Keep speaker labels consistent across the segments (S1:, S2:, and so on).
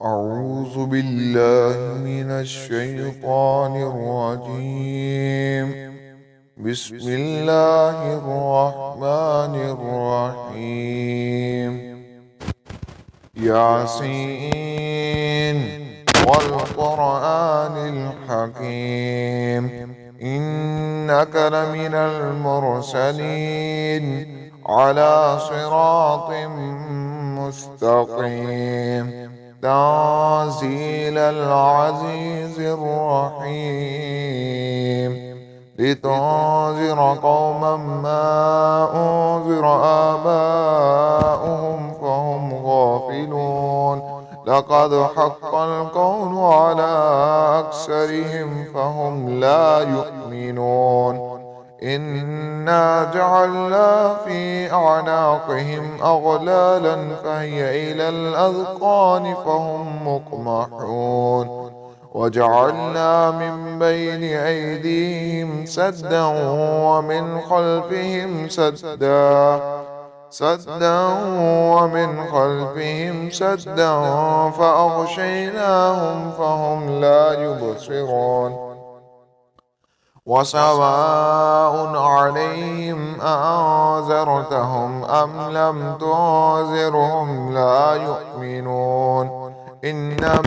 S1: أعوذ بالله من الشيطان الرجيم. بسم الله الرحمن الرحيم. ياسين والقرآن الحكيم إنك لمن المرسلين على صراط مستقيم تنزيل العزيز الرحيم لتنذر قوما ما أنذر آباؤهم فهم غافلون لقد حق القول على أكثرهم فهم لا يؤمنون إنا جعلنا في أعناقهم أغلالا فهي إلى الأذقان فهم مقمحون وجعلنا من بين أيديهم سدا ومن خلفهم سدا فأغشيناهم فهم لا يبصرون وسواء عليهم أنذرتهم أم لم تنذرهم لا يؤمنون إنما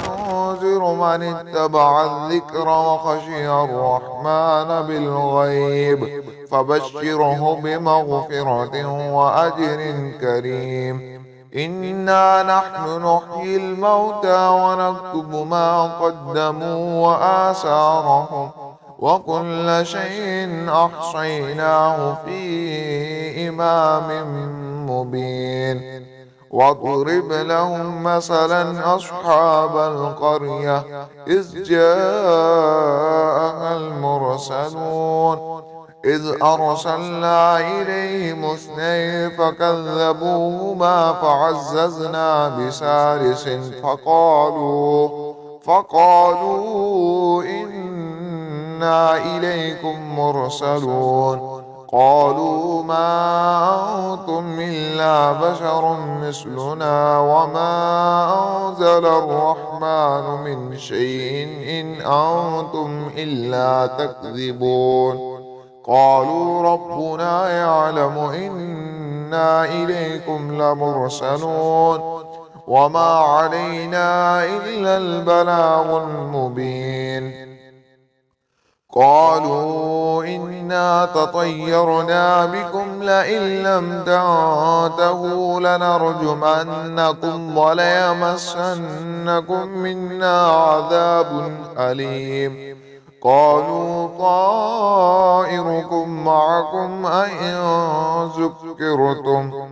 S1: تنذر من اتبع الذكر وخشي الرحمن بالغيب فبشره بمغفرة وأجر كريم إنا نحن نحيي الموتى ونكتب ما قدموا وآثارهم وكل شيء أحصيناه في إمام مبين واضرب لهم مثلا أصحاب القرية إذ جاءها المرسلون إذ أرسلنا إليهم اثنين فكذبوهما فعززنا بثالث فقالوا إنا إليكم مرسلون قالوا ما أنتم إلا بشر مثلنا وما أنزل الرحمن من شيء إن أنتم إلا تكذبون قالوا ربنا يعلم إنا إليكم لمرسلون وما علينا إلا البلاغ المبين قالوا إنا تطيرنا بكم لئن لم تنتهوا لنرجمنكم وليمسنكم منا عذاب أليم قالوا طائركم معكم أئن ذكرتم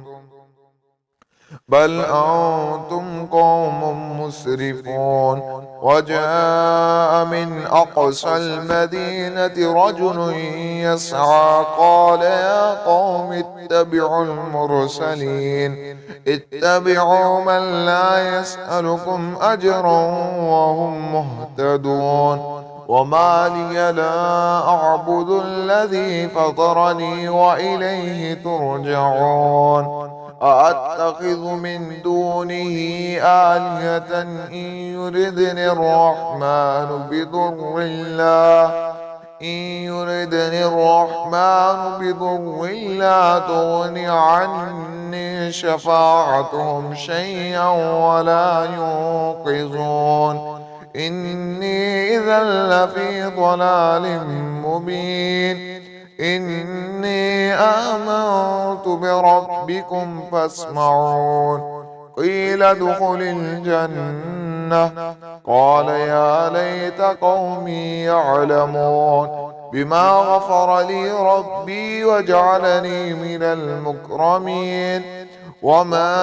S1: بل أنتم قوم مسرفون وجاء من أقصى المدينة رجل يسعى قال يا قوم اتبعوا من لا يسألكم أجرا وهم مهتدون وما لي لا أعبد الذي فطرني وإليه ترجعون أأتخذ من دونه آلهة إن يردني الرحمن بضر لا تغن عني شفاعتهم شيئا ولا ينقذون إني إذا لفي ضلال مبين إني آمنت بربكم فاسمعون قيل ادخل الجنة قال يا ليت قومي يعلمون بما غفر لي ربي وجعلني من المكرمين وما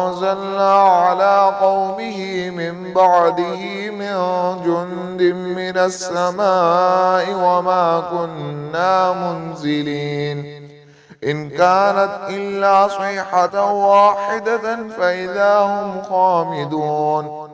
S1: أنزلنا على قومه من بعده من جند من السماء وما كنا منزلين إن كانت إلا صيحة واحدة فإذا هم خامدون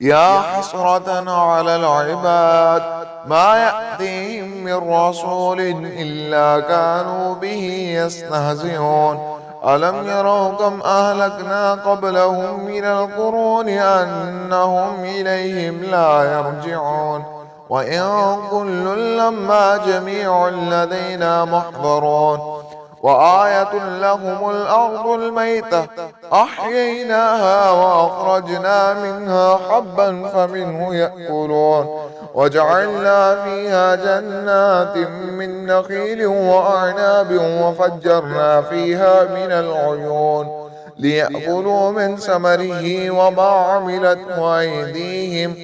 S1: يا حسرة على العباد ما يأتيهم من رسول إلا كانوا به يستهزئون ألم يروا كم أهلكنا قبلهم من القرون أنهم إليهم لا يرجعون وإن كل لما جميع لدينا محضرون وآية لهم الأرض الميتة أحييناها وأخرجنا منها حبا فمنه يأكلون وجعلنا فيها جنات من نخيل وأعناب وفجرنا فيها من العيون ليأكلوا من ثمره وما عملته أيديهم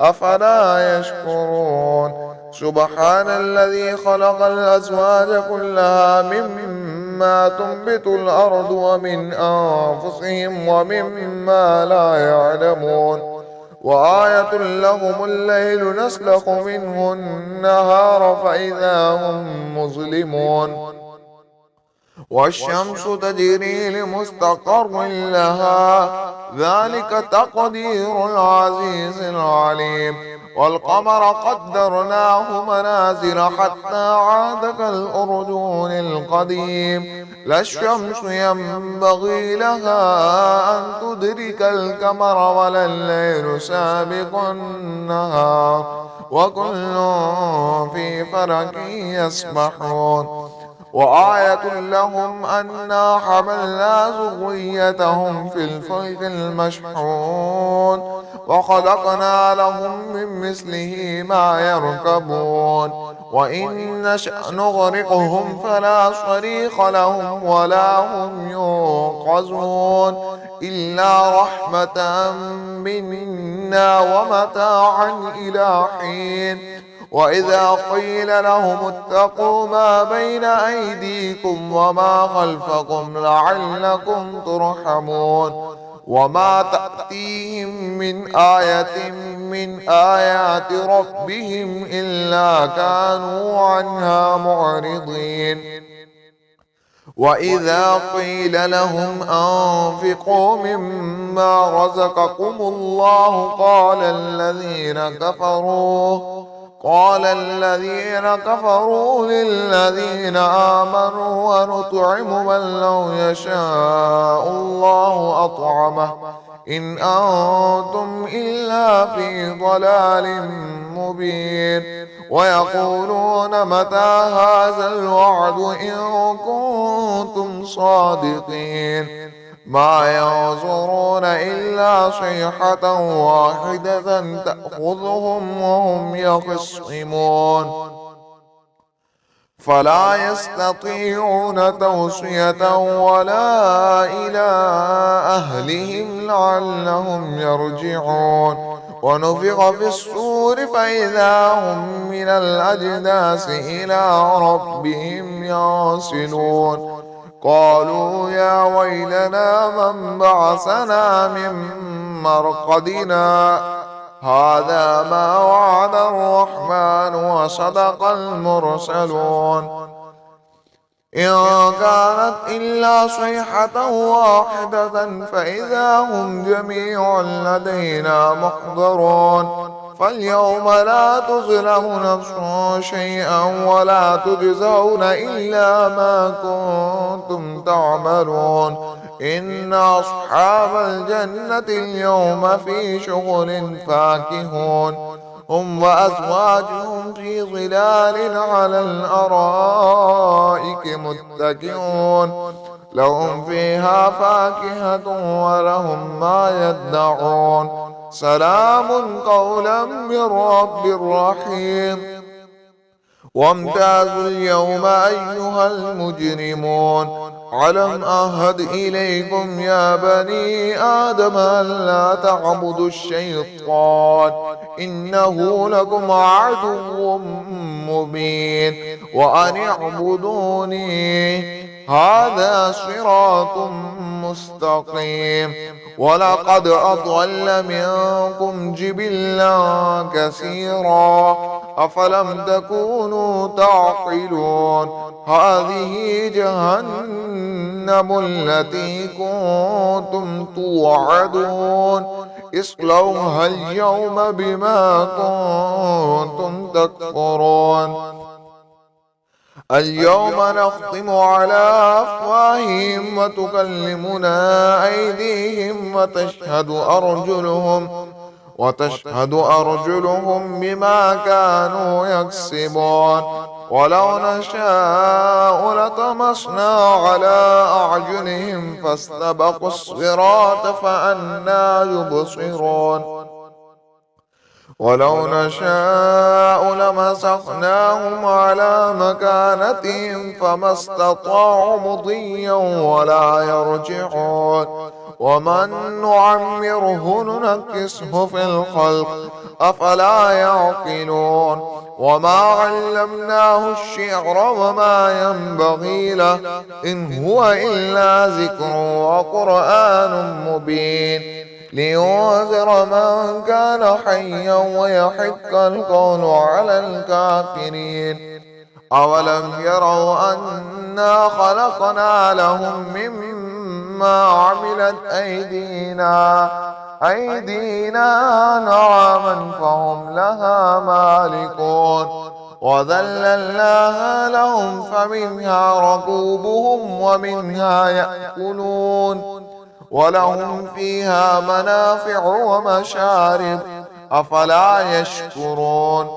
S1: أفلا يشكرون سبحان الذي خلق الأزواج كلها مما تنبت الأرض ومن أنفسهم ومما لا يعلمون وآية لهم الليل نسلخ منه النهار فإذا هم مظلمون والشمس تجري لمستقر لها ذلك تقدير العزيز العليم والقمر قدرناه منازل حتى عاد كالأرجون القديم لا الشمس ينبغي لها أن تدرك القمر ولا الليل سابق النهار وكل في فلك يسبحون وآية لهم أنا حملنا ذريتهم في الفلك المشحون وخلقنا لهم من مثله ما يركبون وإن نشأ نغرقهم فلا صريخ لهم ولا هم ينقذون إلا رحمة منا ومتاعا إلى حين وإذا قيل لهم اتقوا ما بين أيديكم وما خلفكم لعلكم ترحمون وما تأتيهم من آية من آيات ربهم إلا كانوا عنها معرضين وإذا قيل لهم أنفقوا مما رزقكم الله قال الذين كفروا للذين آمنوا ونطعم من لو يشاء الله أطعمه إن أنتم إلا في ضلال مبين ويقولون متى هذا الوعد إن كنتم صادقين ما ينظرون إلا صيحة واحدة تأخذهم وهم يخصمون فلا يستطيعون توصية ولا إلى أهلهم لعلهم يرجعون ونفخ في الصور فإذا هم من الأجداث إلى ربهم ينسلون قالوا يا ويلنا من بعثنا من مرقدنا هذا ما وعد الرحمن وصدق المرسلون إن كانت إلا صيحة واحدة فإذا هم جميع لدينا محضرون فاليوم لا تظلم نفس شيئا ولا تجزون إلا ما كنتم تعملون إن أصحاب الجنة اليوم في شغل فاكهون هم وأزواجهم في ظلال على الأرائك متكئون لهم فيها فاكهة ولهم ما يدعون سلام قولا من رب رحيم وامتازوا اليوم أيها المجرمون ألم أعهد إليكم يا بني آدم ألا تعبدوا الشيطان إنه لكم عدو مبين وأن اعبدوني هذا صراط مستقيم ولقد أضل منكم جبلا كثيرا أفلم تكونوا تعقلون هذه جهنم التي كنتم توعدون اصلوها اليوم بما كنتم تكفرون اليوم نختم على أفواههم وتكلمنا أيديهم وتشهد أرجلهم بما كانوا يكسبون. ولو نشاء لطمسنا على أعينهم فاستبقوا الصراط فأنى يبصرون. ولو نشاء لمسخناهم على مكانتهم فما استطاعوا مضيا ولا يرجعون. ومن نعمره ننكسه في الخلق أفلا يعقلون. وما علمناه الشعر وما ينبغي له إن هو إلا ذكر وقرآن مبين لينذر من كان حيا ويحق القول على الكافرين. أولم يروا أنا خلقنا لهم مما عملت أيدينا نعما فهم لها مالكون. وذللناها لهم فمنها ركوبهم ومنها يأكلون ولهم فيها منافع ومشارب أفلا يشكرون.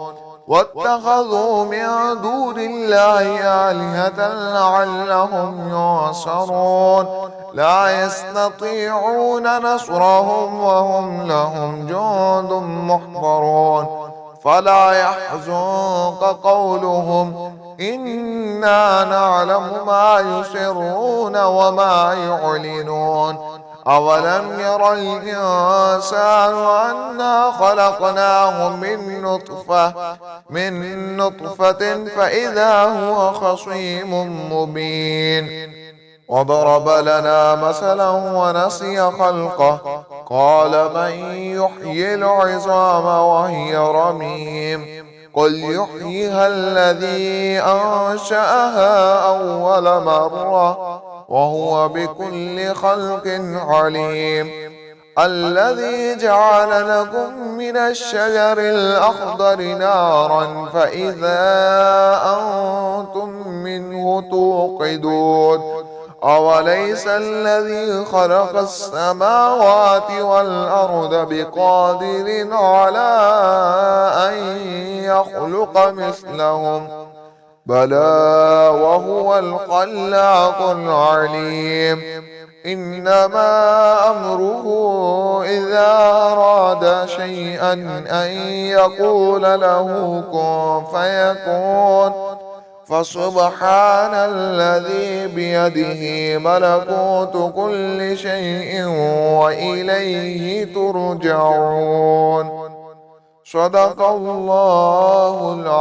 S1: واتخذوا من دون الله آلهة لعلهم ينصرون لا يستطيعون نصرهم وهم لهم جند محضرون. فلا يحزنك قولهم إنا نعلم ما يسرون وما يعلنون. أولم ير الإنسان أنا خلقناه من نطفة فإذا هو خصيم مبين. وضرب لنا مثلا ونسي خلقه قال من يحيي العظام وهي رميم قل يحييها الذي أنشأها أول مرة وهو بكل خلق عليم. الذي جعل لكم من الشجر الأخضر نارا فإذا أنتم منه توقدون. أوليس الذي خلق السماوات والأرض بقادر على أن يخلق مثلهم بلى وهو الخلاق العليم. إنما أمره إذا أراد شيئا أن يقول له كن فيكون. فسبحان الذي بيده ملكوت كل شيء وإليه ترجعون. صدق الله العظيم.